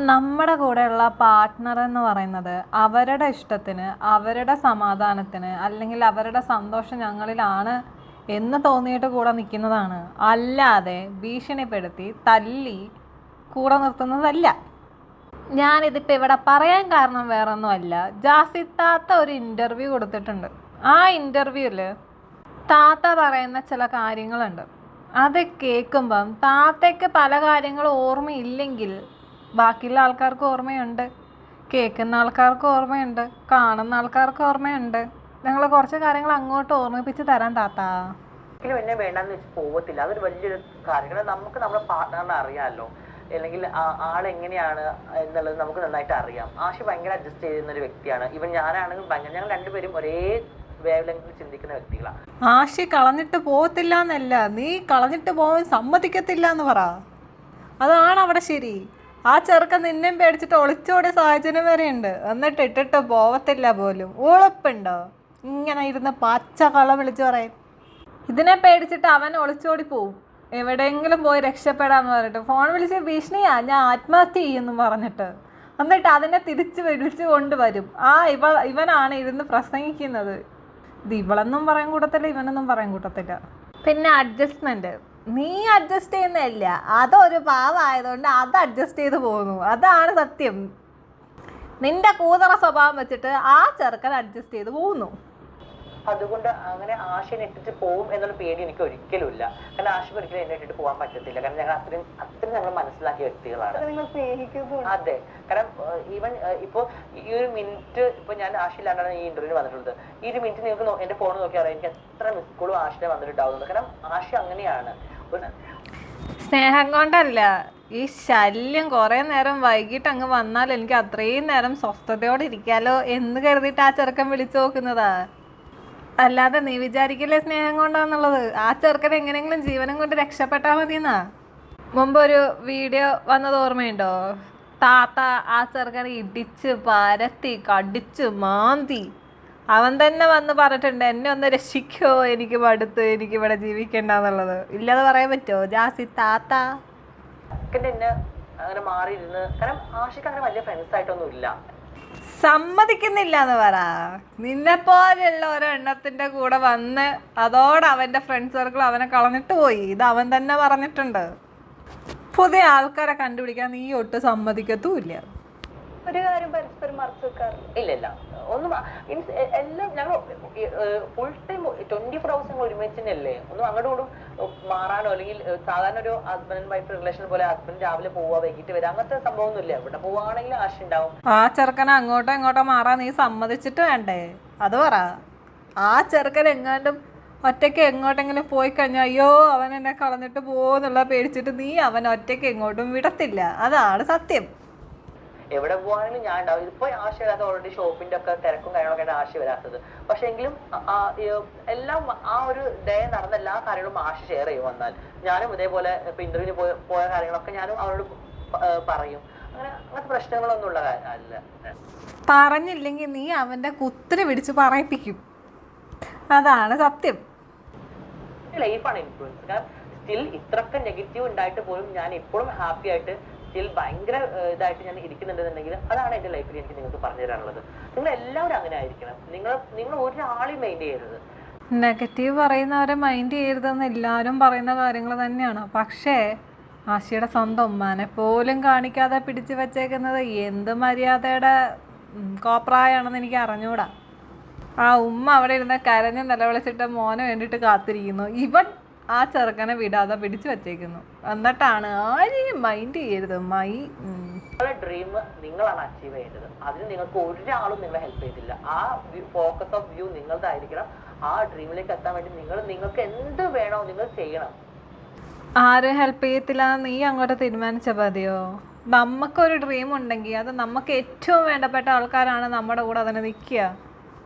നമ്മുടെ കൂടെയുള്ള പാർട്ട്ണർ എന്ന് പറയുന്നത് അവരുടെ ഇഷ്ടത്തിന്, അവരുടെ സമാധാനത്തിന്, അല്ലെങ്കിൽ അവരുടെ സന്തോഷം ഞങ്ങളിലാണ് എന്ന് തോന്നിയിട്ട് കൂടെ നിൽക്കുന്നതാണ്. അല്ലാതെ ഭീഷണിപ്പെടുത്തി തല്ലി കൂടെ നിർത്തുന്നതല്ല. ഞാനിതിപ്പോൾ ഇവിടെ പറയാൻ കാരണം വേറൊന്നുമല്ല. ജാസിത്താത്ത ഒരു ഇൻ്റർവ്യൂ കൊടുത്തിട്ടുണ്ട്. ആ ഇൻ്റർവ്യൂവിൽ താത്ത പറയുന്ന ചില കാര്യങ്ങളുണ്ട്. അത് കേൾക്കുമ്പം താത്തയ്ക്ക് പല കാര്യങ്ങളും ഓർമ്മയില്ലെങ്കിൽ ബാക്കിയുള്ള ആൾക്കാർക്ക് ഓർമ്മയുണ്ട്, കേൾക്കുന്ന ആൾക്കാർക്ക് ഓർമ്മയുണ്ട്, കാണുന്ന ആൾക്കാർക്ക് ഓർമ്മയുണ്ട്. ഞങ്ങൾ കുറച്ച് കാര്യങ്ങൾ അങ്ങോട്ട് ഓർമ്മിപ്പിച്ച് തരാൻ താത്ത. എന്നെ വേണ്ടെന്ന് വെച്ച് പോകത്തില്ല. അതൊരു വലിയൊരു കാര്യം. നമുക്ക് നമ്മുടെ പാർട്ട്ണറിനെ അറിയാമല്ലോ, അല്ലെങ്കിൽ ആളെങ്ങനെയാണ് എന്നുള്ളത് നമുക്ക് നന്നായിട്ട് അറിയാം. ആശി ഭയങ്കര അഡ്ജസ്റ്റ് ചെയ്യുന്ന ഒരു വ്യക്തിയാണ്. ഇവൻ ഞാനാണെങ്കിൽ ഭയങ്കര, ഞങ്ങൾ രണ്ടുപേരും ഒരേ വേവ് ലെങ്തിൽ ചിന്തിക്കുന്ന വ്യക്തികളാണ്. ആശി കളഞ്ഞിട്ട് പോകത്തില്ല എന്നല്ല, നീ കളഞ്ഞിട്ട് പോകാൻ സമ്മതിക്കത്തില്ല എന്ന് പറ. അതാണ് അവിടെ ശരി. ആ ചെറുക്കൻ നിന്നെയും പേടിച്ചിട്ട് ഒളിച്ചോടിയ സാഹചര്യം വരെയുണ്ട്. എന്നിട്ട് ഇട്ടിട്ട് പോവത്തില്ല പോലും. ഉളപ്പുണ്ടോ ഇങ്ങനെ ഇരുന്ന് പച്ച കള വിളിച്ചു പറയാൻ? ഇതിനെ പേടിച്ചിട്ട് അവൻ ഒളിച്ചോടി പോവും, എവിടെയെങ്കിലും പോയി രക്ഷപ്പെടാന്ന് പറഞ്ഞിട്ട് ഫോൺ വിളിച്ച് ഭീഷണിയാ, ഞാൻ ആത്മഹത്യ ചെയ്യുമെന്ന് പറഞ്ഞിട്ട്. എന്നിട്ട് അതിനെ തിരിച്ച് വിളിച്ചു കൊണ്ടുവരും. ഇവനാണ് ഇരുന്ന് പ്രസംഗിക്കുന്നത്. ഇത് ഇവളെന്നും പറയാൻ കൂട്ടത്തില്ല, ഇവനൊന്നും പറയാൻ കൂട്ടത്തില്ല. പിന്നെ അഡ്ജസ്റ്റ്മെൻറ്റ്, നീ അഡ്ജസ്റ്റ് ചെയ്യുന്നതല്ല, അതൊരു പാവമായതുകൊണ്ട് അത് അഡ്ജസ്റ്റ് ചെയ്ത് പോകുന്നു. അതാണ് സത്യം. നിന്റെ കൂതറ സ്വഭാവം വെച്ചിട്ട് ആ ചെറുക്കൻ അഡ്ജസ്റ്റ് ചെയ്ത് പോകുന്നു. അതുകൊണ്ട് അങ്ങനെ ആശയെ ഇട്ടിട്ട് പോകും എന്നുള്ള പേടി എനിക്ക് ഒരിക്കലും ഇല്ല. കാരണം ആശയ്ക്ക് ഒരിക്കലും എന്നെ ഇട്ടിട്ട് പോകാൻ പറ്റത്തില്ല. കാരണം ഞങ്ങൾ അത്രയും ഞങ്ങൾ മനസ്സിലാക്കിയ വ്യക്തികളാണ്. അതെ, കാരണം ഈവൻ ഇപ്പൊ ഈ ഒരു മിനിറ്റ് ഇപ്പൊ ഞാൻ ആശയില്ലാണ്ടാണ് ഈ ഇന്റർവ്യൂവിന് വന്നിട്ടുള്ളത്. ഈ ഒരു മിനിറ്റ് നിങ്ങൾക്ക് എന്റെ ഫോൺ നോക്കി അറിയാം എനിക്ക് എത്ര മിസ് കോളും ആശയെ വന്നിട്ടുണ്ടാവുന്നത്. കാരണം ആശ അങ്ങനെയാണ്. സ്നേഹം കൊണ്ടല്ല, ഈ ശല്യം കുറേ നേരം വൈകിട്ട് അങ്ങ് വന്നാൽ എനിക്ക് അത്രയും നേരം സ്വസ്ഥതയോടെ ഇരിക്കാലോ എന്ന് കരുതിയിട്ട് ആ ചെറുക്കൻ വിളിച്ചു നോക്കുന്നതാ. അല്ലാതെ നീ വിചാരിക്കില്ലേ സ്നേഹം കൊണ്ടാന്നുള്ളത്. ആ ചെറുക്കൻ എങ്ങനെയെങ്കിലും ജീവനം കൊണ്ട് രക്ഷപ്പെട്ടാൽ മതിയെന്നാ. മുമ്പൊരു വീഡിയോ വന്നത് ഓർമ്മയുണ്ടോ? താത്ത ആ ചെറുക്കനെ ഇടിച്ച് പരത്തി കടിച്ച് മാന്തി. അവൻ തന്നെ വന്ന് പറഞ്ഞിട്ടുണ്ട്, എന്നെ ഒന്ന് രക്ഷിക്കോ, എനിക്ക് മടുത്ത്, എനിക്കിവിടെ ജീവിക്കണ്ടെന്നുള്ളത്. ഇല്ലാതെ പറയാൻ പറ്റുമോ? ജാസി താത്ത എന്നെ അങ്ങനെ മാറിയിരുന്ന്, കാരണം ആഷിക്ക് അങ്ങനെ വലിയ ഫ്രണ്ട്സ് ആയിട്ടൊന്നും ഇല്ല. സമ്മതിക്കുന്നില്ല എന്ന് പറ. നിന്നെപ്പോലെയുള്ള ഒരെണ്ണത്തിൻ്റെ കൂടെ വന്ന് അതോടെ അവൻ്റെ ഫ്രണ്ട് സർക്കിൾ അവനെ കളഞ്ഞിട്ട് പോയി. ഇത് അവൻ തന്നെ പറഞ്ഞിട്ടുണ്ട്. പുതിയ ആൾക്കാരെ കണ്ടുപിടിക്കാൻ നീ ഒട്ടും സമ്മതിക്കത്തുമില്ല. ഒരു കാര്യം പരസ്പരം മറച്ചു വെക്കാറില്ല. ഇല്ല ഒന്നും മീൻസ് എല്ലാം ഞങ്ങൾ ഫുൾ ടൈം 24 hours ഞങ്ങൾ ഒരുമിച്ച് തന്നെയല്ലേ. ഒന്നും അങ്ങോട്ടും ഇങ്ങോട്ടും മാറാനോ അല്ലെങ്കിൽ സാധാരണ ഒരു ഹസ്ബൻഡ് ആൻഡ് വൈഫ് റിലേഷൻ പോലെ ഹസ്ബൻഡ് രാവിലെ പോവുക വൈകിട്ട് വരിക അങ്ങനത്തെ സംഭവമൊന്നും ഇല്ല. ഇവിടെ പോവുകയാണെങ്കിൽ ആശ ഉണ്ടാവും. ആ ചെറുക്കനെ അങ്ങോട്ടോ ഇങ്ങോട്ടോ മാറാൻ നീ സമ്മതിച്ചിട്ട് വേണ്ടേ? അത് പറ. ആ ചെറുക്കൻ എങ്ങാണ്ടും ഒറ്റയ്ക്ക് എങ്ങോട്ടെങ്കിലും പോയി കഴിഞ്ഞാൽ അയ്യോ അവൻ എന്നെ കളഞ്ഞിട്ട് പോകുന്നുള്ള പേടിച്ചിട്ട് നീ അവൻ ഒറ്റയ്ക്ക് എങ്ങോട്ടും വിടത്തില്ല. അതാണ് സത്യം. എവിടെ പോവാണെങ്കിലും ഞാൻ ഉണ്ടാവും. ഇതിപ്പോ ആശ വരാത്ത ഓൾറെഡി ഷോപ്പിന്റെ ഒക്കെ തിരക്കും കാര്യങ്ങളൊക്കെ ആശ വരാത്തത്. പക്ഷെ എങ്കിലും എല്ലാം ആ ഒരു ഡേ നടന്ന എല്ലാ കാര്യങ്ങളും ആശ ഷെയർ ചെയ്യും. വന്നാൽ ഞാനും ഇതേപോലെ ഇപ്പൊ ഇന്റർവ്യൂവിന് പോയ കാര്യങ്ങളൊക്കെ ഞാനും അവരോട് പറയും. അങ്ങനത്തെ പ്രശ്നങ്ങളൊന്നും ഉള്ള അല്ല. പറഞ്ഞില്ലെങ്കിൽ നീ അവന്റെ കുത്തിരി പിടിച്ച് പറയിപ്പിക്കും. അതാണ് സത്യം. ലൈഫാണ് ഇൻഫ്ലുവൻസ്. കാരണം സ്റ്റിൽ ഇത്രയൊക്കെ നെഗറ്റീവ് ഉണ്ടായിട്ട് പോലും ഞാൻ ഇപ്പോഴും ഹാപ്പി ആയിട്ട് സ്റ്റിൽ ഭയങ്കര ഇതായിട്ട് ഞാൻ ഇരിക്കുന്നുണ്ടെന്നുണ്ടെങ്കിൽ അതാണ് എന്റെ ലൈഫിൽ എനിക്ക് നിങ്ങൾക്ക് പറഞ്ഞു തരാനുള്ളത്. നിങ്ങൾ എല്ലാവരും അങ്ങനെ ആയിരിക്കണം. നിങ്ങൾ ഒരാളെയും മൈൻഡ് ചെയ്യരുത്. നെഗറ്റീവ് പറയുന്നവരെ മൈൻഡ് ചെയ്യരുതെന്ന് എല്ലാവരും പറയുന്ന കാര്യങ്ങൾ തന്നെയാണ്. പക്ഷേ ആശയുടെ സ്വന്തം ഉമ്മാനെ പോലും കാണിക്കാതെ പിടിച്ചു വച്ചേക്കുന്നത് എന്ത് മര്യാദയുടെ കോപ്രായാണെന്ന് എനിക്ക് അറിഞ്ഞൂടാ. ആ ഉമ്മ അവിടെ ഇരുന്ന് കരഞ്ഞ് നിലവിളിച്ചിട്ട് മോനെ വേണ്ടിയിട്ട് കാത്തിരിക്കുന്നു. ഇവൻ ആ ചെറുക്കനെ വിടാതെ പിടിച്ചു വച്ചേക്കുന്നു. എന്നിട്ടാണ് ആരെയും മൈൻഡ് ചെയ്യരുത്. നിങ്ങളുടെ ഡ്രീം നിങ്ങളാണ് അച്ചീവ് ചെയ്യേണ്ടത്. അതിന് നിങ്ങൾക്ക് ഒരാളും നിങ്ങളെ ഹെൽപ്പ് ചെയ്തില്ല. ആ ഫോക്കസ് ഓഫ് വ്യൂ നിങ്ങളുടെയായിരിക്കണം. ആ ഡ്രീമിലേക്ക് എത്താൻ വേണ്ടി നിങ്ങൾക്ക് എന്ത് വേണോ നിങ്ങൾ ചെയ്യണം. ആരും ഹെൽപ്പ് ചെയ്യത്തില്ല നീ അങ്ങോട്ട് തീരുമാനിച്ചാൽ മതിയോ? നമുക്കൊരു ഡ്രീം ഉണ്ടെങ്കിൽ അത് നമുക്ക് ഏറ്റവും വേണ്ടപ്പെട്ട ആൾക്കാരാണ് നമ്മുടെ കൂടെ അതിന് നിൽക്കുക.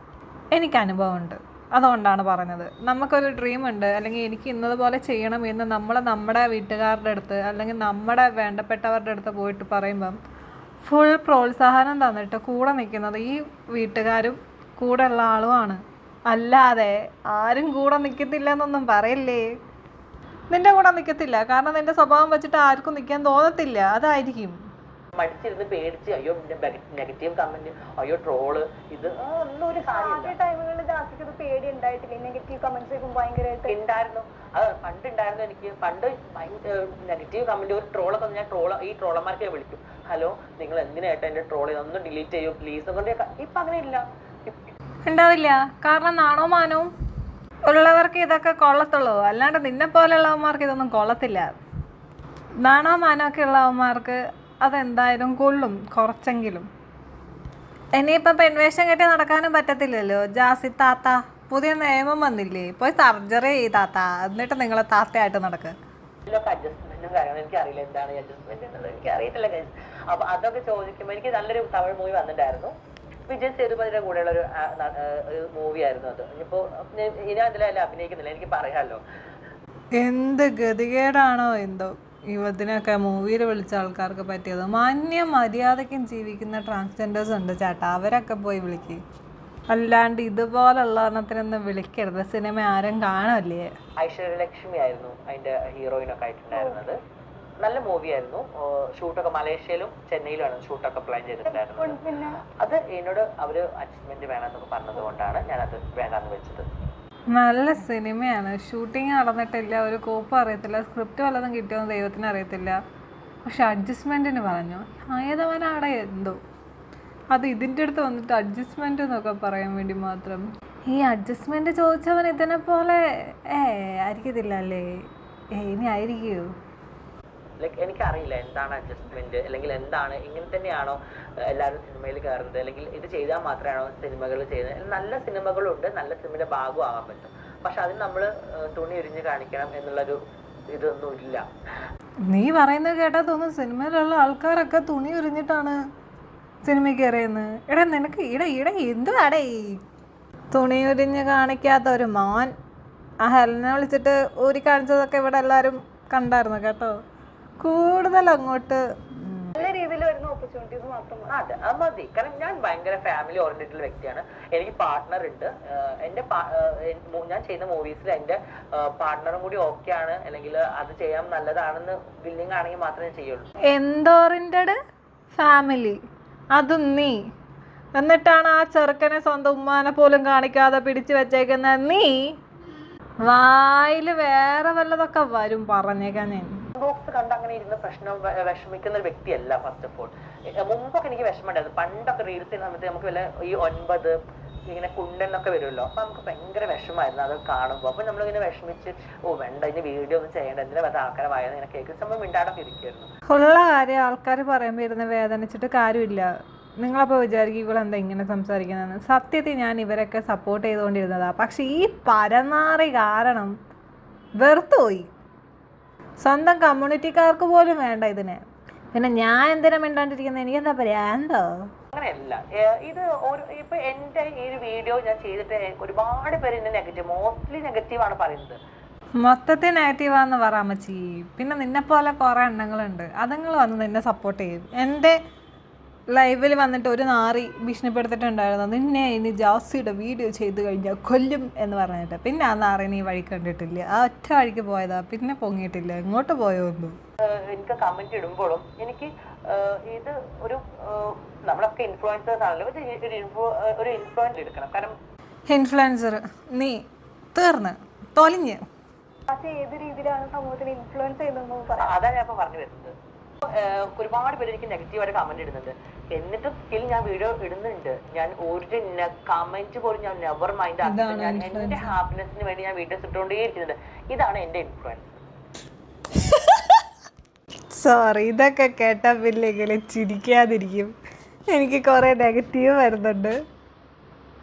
എനിക്ക് അനുഭവമുണ്ട്, അതുകൊണ്ടാണ് പറഞ്ഞത്. നമുക്കൊരു ഡ്രീം ഉണ്ട്, അല്ലെങ്കിൽ എനിക്ക് ഇന്നതുപോലെ ചെയ്യണം എന്ന് നമ്മുടെ വീട്ടുകാരുടെ അടുത്ത് അല്ലെങ്കിൽ നമ്മുടെ വേണ്ടപ്പെട്ടവരുടെ അടുത്ത് പോയിട്ട് പറയുമ്പം ഫുൾ പ്രോത്സാഹനം തന്നിട്ട് കൂടെ നിൽക്കുന്നത് ഈ വീട്ടുകാരും കൂടെ ഉള്ള ആളുമാണ്. അല്ലാതെ ആരും കൂടെ നിൽക്കത്തില്ല എന്നൊന്നും പറയല്ലേ. നിന്റെ കൂടെ നിൽക്കത്തില്ല, കാരണം നിന്റെ സ്വഭാവം വെച്ചിട്ട് ആർക്കും നിൽക്കാൻ തോന്നത്തില്ല. അതായിരിക്കും മടിച്ചിരുന്ന് പേടിച്ച് അയ്യോ നെഗറ്റീവ് കമന്റ്, അയ്യോ ട്രോള്, ഇത് ഒന്നും ഒരു കാര്യമില്ല. ടൈമുകളിൽ ജാസിക്ക് പേടി ഉണ്ടായിട്ടില്ല? നെഗറ്റീവ് കമന്റ്സ് ഭയങ്കരമായിട്ട് ഉണ്ടായിരുന്നു. അത് പണ്ട് ഉണ്ടായിരുന്നു. എനിക്ക് പണ്ട് നെഗറ്റീവ് കമന്റ്, ഒരു ട്രോളൊക്കെ ഞാൻ ഈ ട്രോളർമാർക്ക് വിളിക്കും, ഹലോ നിങ്ങൾ എന്തിനായിട്ട് എന്റെ ട്രോൾ ഇതൊന്ന് ഡിലീറ്റ് ചെയ്യൂ പ്ലീസ് എന്നൊക്കെ. ഇപ്പൊ അങ്ങനെ ഇല്ല, ഉണ്ടാവില്ല. കാരണം നാണോ മാനവും ഉള്ളവർക്ക് ഇതൊക്കെ കൊള്ളത്തുള്ളൂ, അല്ലാണ്ട് നിന്നെ പോലെയുള്ളവന്മാർക്ക് ഇതൊന്നും കൊള്ളത്തില്ല. നാണോ മാനമൊക്കെ ഉള്ളവന്മാർക്ക് അതെന്തായാലും കൊള്ളും കുറച്ചെങ്കിലും. ഇനിയിപ്പം പെൺവേഷം കെട്ടി നടക്കാനും പറ്റത്തില്ലല്ലോ. ജാസി താത്ത പുതിയ നിയമം വന്നില്ലേ, പോയി സർജറി ചെയ്താത്ത, എന്നിട്ട് നിങ്ങൾ താത്തയായിട്ട് നടക്കുക. അഡ്ജസ്റ്റ്മെന്റും കാര്യങ്ങളും എനിക്കറിയില്ല. എന്താണ് അഡ്ജസ്റ്റ്മെന്റ് എന്നുള്ളത് എനിക്ക് അറിയത്തില്ല. അപ്പൊ അതൊക്കെ ചോദിക്കുമ്പോൾ എനിക്ക് നല്ലൊരു തമിഴ് മൂവി വന്നിട്ടുണ്ടായിരുന്നു. വിജയ് സേതുപതിയുടെ കൂടെയുള്ള ഒരു മൂവി ആയിരുന്നു അത്. ഇനിയിപ്പോ ഇനി അതിലല്ല അഭിനയിക്കുന്നില്ല, എനിക്ക് പറയാമല്ലോ. എന്ത് ഗതികേടാണോ എന്തോ ഇതിനൊക്കെ മൂവിയിൽ വിളിച്ച ആൾക്കാർക്ക് പറ്റിയത്. മാന്യ മര്യാദയ്ക്കും ജീവിക്കുന്ന ട്രാൻസ്ജെൻഡേഴ്സ് ഉണ്ട് ചേട്ടാ, അവരൊക്കെ പോയി വിളിക്കുക. അല്ലാണ്ട് ഇതുപോലുള്ള എണ്ണത്തിനൊന്നും വിളിക്കരുത്. സിനിമ ആരും കാണല്ലേ. ഐശ്വര്യലക്ഷ്മി ആയിരുന്നു അതിന്റെ ഹീറോയിനൊക്കെ ആയിട്ടുണ്ടായിരുന്നത്. നല്ല മൂവി ആയിരുന്നു. ഷൂട്ടൊക്കെ മലേഷ്യയിലും ചെന്നൈയിലുമാണ് ഷൂട്ടൊക്കെ പ്ലാൻ ചെയ്തിട്ടുണ്ടായിരുന്നത്. അത് എന്നോട് അവര് അഡ്ജസ്റ്റ്മെന്റ് വേണമെന്നൊക്കെ പറഞ്ഞത് കൊണ്ടാണ് ഞാനത് വേണ്ടാന്ന് വെച്ചത്. നല്ല സിനിമയാണ്. ഷൂട്ടിങ് നടന്നിട്ടില്ല, ഒരു കോപ്പ് അറിയത്തില്ല, സ്ക്രിപ്റ്റ് വല്ലതും കിട്ടിയോന്ന് ദൈവത്തിന് അറിയത്തില്ല. പക്ഷെ അഡ്ജസ്റ്റ്മെൻറ്റിന് പറഞ്ഞു ആയതവനാടെ എന്തോ. അത് ഇതിൻ്റെ അടുത്ത് വന്നിട്ട് അഡ്ജസ്റ്റ്മെൻറ്റ് എന്നൊക്കെ പറയാൻ വേണ്ടി മാത്രം. ഈ അഡ്ജസ്റ്റ്മെൻറ്റ് ചോദിച്ചവൻ ഇതിനെ പോലെ ആയിരിക്കത്തില്ല അല്ലേ? ഇനി ആയിരിക്കുമോ? എനിക്കറിയില്ല എന്താണ് അഡ്ജസ്റ്റ്മെന്റ്, അല്ലെങ്കിൽ എന്താണ്, ഇങ്ങനെ തന്നെയാണോ എല്ലാവരും സിനിമയിൽ കയറുന്നത്, അല്ലെങ്കിൽ ഇത് ചെയ്താൽ മാത്രമാണോ സിനിമകൾ ചെയ്യുന്നത്. നല്ല സിനിമകളുണ്ട്, നല്ല സിനിമയുടെ ഭാഗമാകാൻ പറ്റും. പക്ഷെ അതിന് നമ്മൾ തുണി ഉരിഞ്ഞ് കാണിക്കണം എന്നുള്ളൊരു ഇതൊന്നും ഇല്ല. നീ പറയുന്നത് കേട്ടാൽ തോന്നുന്നു സിനിമയിലുള്ള ആൾക്കാരൊക്കെ തുണി ഉരിഞ്ഞിട്ടാണ് സിനിമയ്ക്ക് കയറിയെന്ന്. എടാ നിനക്ക് എന്തുവാടേ തുണി ഉരിഞ്ഞ് കാണിക്കാത്ത ഒരു മോൻ? ആ ഹെലനെ വിളിച്ചിട്ട് ഊരി കാണിച്ചതൊക്കെ ഇവിടെ എല്ലാവരും കണ്ടായിരുന്നു കേട്ടോ. കൂടുതൽ അങ്ങോട്ട് നല്ല രീതിയിൽ വരുന്ന ഓപ്പർച്യൂണിറ്റീസ് മാത്രം. അതെ, അത് മതി. കാരണം ഞാൻ ഭയങ്കര ഫാമിലി ഓറിയന്റഡ് വ്യക്തിയാണ്. എനിക്ക് പാർട്ട്ണർ ഉണ്ട്. എന്റെ ഞാൻ ചെയ്യുന്ന മൂവീസിൽ എന്റെ പാർട്ട്ണറും കൂടി ഓക്കെ ആണ്, അല്ലെങ്കിൽ അത് ചെയ്യാൻ നല്ലതാണെന്ന് വില്ലിങ് ആണെങ്കിൽ മാത്രമേ ചെയ്യുള്ളൂ. എന്തോറിൻ്റെഡ് ഫാമിലി അതും നീ. എന്നിട്ടാണ് ആ ചെറുക്കനെ സ്വന്തം ഉമ്മാനെ പോലും കാണിക്കാതെ പിടിച്ചു വെച്ചേക്കുന്ന നീ. വായിൽ വേറെ വല്ലതൊക്കെ വരും പറഞ്ഞേക്കാൻ. ഞാൻ ബോക്സ് കണ്ട് അങ്ങനെ ഇരുന്ന് വിഷമിക്കുന്ന ഒരു വ്യക്തിയല്ല. ഫസ്റ്റ് ഓഫ് ഓൾ മുമ്പൊക്കെ എനിക്ക് വിഷമമുണ്ടായിരുന്നു. പണ്ടൊക്കെ റീൽസ് ചെയ്യുന്ന സമയത്ത് നമുക്ക് വല്ല ഈ 9 ഇങ്ങനെ കുണ്ടനൊക്കെ വരുമല്ലോ, അപ്പൊ നമുക്ക് ഭയങ്കര വിഷമായിരുന്നു അത് കാണുമ്പോൾ. അപ്പൊ നമ്മളിങ്ങനെ വിഷമിച്ച് വേണ്ട ഇതിന് വീഡിയോ ഒന്നും ചെയ്യേണ്ട, എന്തിനാ അത് ആൾക്കാരെ വായന ഇങ്ങനെ കേൾക്കുന്ന സമയം മിണ്ടാടൊക്കെ ഇരിക്കുമായിരുന്നു. ഉള്ള കാര്യം ആൾക്കാർ പറയുമ്പോൾ ഇരുന്ന് വേദനിച്ചിട്ട് കാര്യമില്ല. നിങ്ങളപ്പോൾ വിചാരിക്കും ഇവളെന്താ ഇങ്ങനെ സംസാരിക്കുന്നതെന്ന്. സത്യത്തിൽ ഞാൻ ഇവരൊക്കെ സപ്പോർട്ട് ചെയ്തുകൊണ്ടിരുന്നതാണ്. പക്ഷെ ഈ പരനാറി കാരണം വെറുത്തുപോയി. സ്വന്തം കമ്മ്യൂണിറ്റിക്കാർക്ക് പോലും വേണ്ട ഇതിനെ. പിന്നെ ഞാൻ എന്തിനാ മിണ്ടാണ്ടിരിക്കുന്നത്? എനിക്കെന്താ പറയാന്തോ? അങ്ങനെയല്ല. ഇത് ഇപ്പൊ എന്റെ ഈ ഒരു വീഡിയോ ഞാൻ ചെയ്തിട്ട് ഒരുപാട് പേര് എന്നെ മോസ്റ്റ്ലി നെഗറ്റീവാണ് പറയുന്നത്. മൊത്തത്തിൽ നെഗറ്റീവാന്ന് പറയാൻ പറ്റി. പിന്നെ നിന്നെപ്പോലെ കുറേ എണ്ണങ്ങളുണ്ട്, അതുങ്ങൾ വന്ന് നിന്നെ സപ്പോർട്ട് ചെയ്യും. എൻ്റെ ലൈവിൽ വന്നിട്ട് ഒരു നാറി ഭീഷണിപ്പെടുത്തിട്ടുണ്ടായിരുന്നു, നിന്നെ ഇനി ജാസിയുടെ വീഡിയോ ചെയ്ത് കഴിഞ്ഞാൽ കൊല്ലും എന്ന് പറഞ്ഞിട്ട്. പിന്നെ ആ നാറി നീ വഴി കണ്ടിട്ടില്ല, ആ ഒറ്റ വഴിക്ക് പോയതാ, പിന്നെ പൊങ്ങിയിട്ടില്ല. എങ്ങോട്ട് പോയോ ഒന്നും. എനിക്ക് കമന്റ് ഇടുമ്പോഴും എനിക്ക് ഇത് ഒരു നമ്മളൊക്കെ ഇൻഫ്ലുവൻസേഴ്സ് ആണല്ലോ, ഒരു ഇൻഫ്ലുവൻസ് എടുക്കണം. കാരണം ഇൻഫ്ലുവൻസർ നീ തീർന്ന് തൊലിഞ്ഞ്. ഏത് രീതിയിലാണ് സമൂഹത്തിന് ഇൻഫ്ലുവൻസ് ചെയ്യുന്നതെന്ന് പറയാം. അതാണ് ഞാൻ ഇപ്പൊ പറഞ്ഞു വരുന്നത്. ഒരുപാട് പേര് എനിക്ക് നെഗറ്റീവായിട്ട് കമന്റ് ഇടുന്നുണ്ട്, എന്നിട്ട് സ്റ്റിൽ ഞാൻ വീഡിയോ ഇടുന്നുണ്ട്. ഞാൻ ഒരു കമന്റ് പോലും ഞാൻ നെവർ മൈൻഡ് ആക്കിയിട്ട് ഞാൻ എന്റെ ഹാപ്പിനെസിന് വേണ്ടി ഞാൻ വീഡിയോസ് ഇട്ടുകൊണ്ടേ ഇരിക്കുന്നുണ്ട്. ഇതാണ് എന്റെ ഇൻഫ്ലുവൻസ്. സോറി, ഇതൊക്കെ കേട്ടാൽ പിന്നെ ഇങ്ങനെ ചിരിക്കാതിരിക്കും. എനിക്ക് കുറേ നെഗറ്റീവ് വരുന്നുണ്ട്,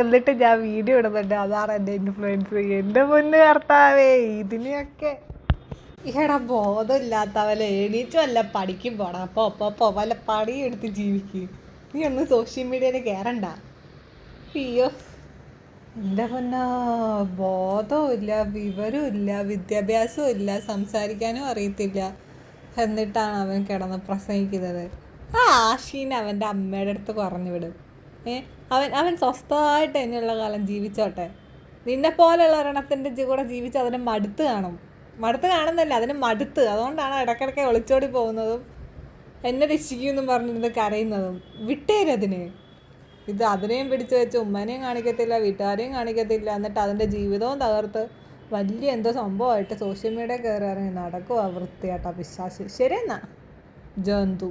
എന്നിട്ട് ഞാൻ വീഡിയോ ഇടുന്നുണ്ട്. അതാണ് എൻ്റെ ഇൻഫ്ലുവൻസ്. എൻ്റെ മുന്നേ കർത്താവേ, ഇതിനെയൊക്കെ ഈടാ ബോധമില്ലാത്തവലെ എണീച്ചു വല്ല പഠിക്കും പോടാ. അപ്പോൾ വല്ല പണിയും എടുത്ത് ജീവിക്കും. നീ ഒന്നും സോഷ്യൽ മീഡിയയിൽ കയറണ്ട. അയ്യോ എൻ്റെ പൊന്നോ, ബോധവും ഇല്ല, വിവരവും ഇല്ല, വിദ്യാഭ്യാസവും ഇല്ല, സംസാരിക്കാനും അറിയത്തില്ല. എന്നിട്ടാണ് അവൻ കിടന്ന് പ്രസംഗിക്കുന്നത്. ആ ആഷീനെ അവൻ്റെ അമ്മയുടെ അടുത്ത് പറഞ്ഞു വിടും. അവൻ സ്വസ്ഥമായിട്ട് ഇനിയുള്ള കാലം ജീവിച്ചോട്ടെ. നിന്നെ പോലെയുള്ള ഒരെണ്ണത്തിൻ്റെ കൂടെ ജീവിച്ച് അതിന് മടുത്ത് കാണുന്നല്ല, അതിന് മടുത്ത്. അതുകൊണ്ടാണ് ഇടയ്ക്കിടയ്ക്ക് ഒളിച്ചോടി പോകുന്നതും എന്നെ രക്ഷിക്കുമെന്നും പറഞ്ഞിരുന്ന് കരയുന്നതും വിട്ടേരതിന്. ഇത് അതിനെയും പിടിച്ചു വെച്ച് ഉമ്മനെയും കാണിക്കത്തില്ല, വീട്ടുകാരെയും കാണിക്കത്തില്ല, എന്നിട്ട് അതിൻ്റെ ജീവിതവും തകർത്ത് വലിയ എന്തോ സംഭവമായിട്ട് സോഷ്യൽ മീഡിയ കയറി ഇറങ്ങി നടക്കുക വൃത്തിയായിട്ടാ പിശാശ്. ശരിയെന്നാ ജന്തു.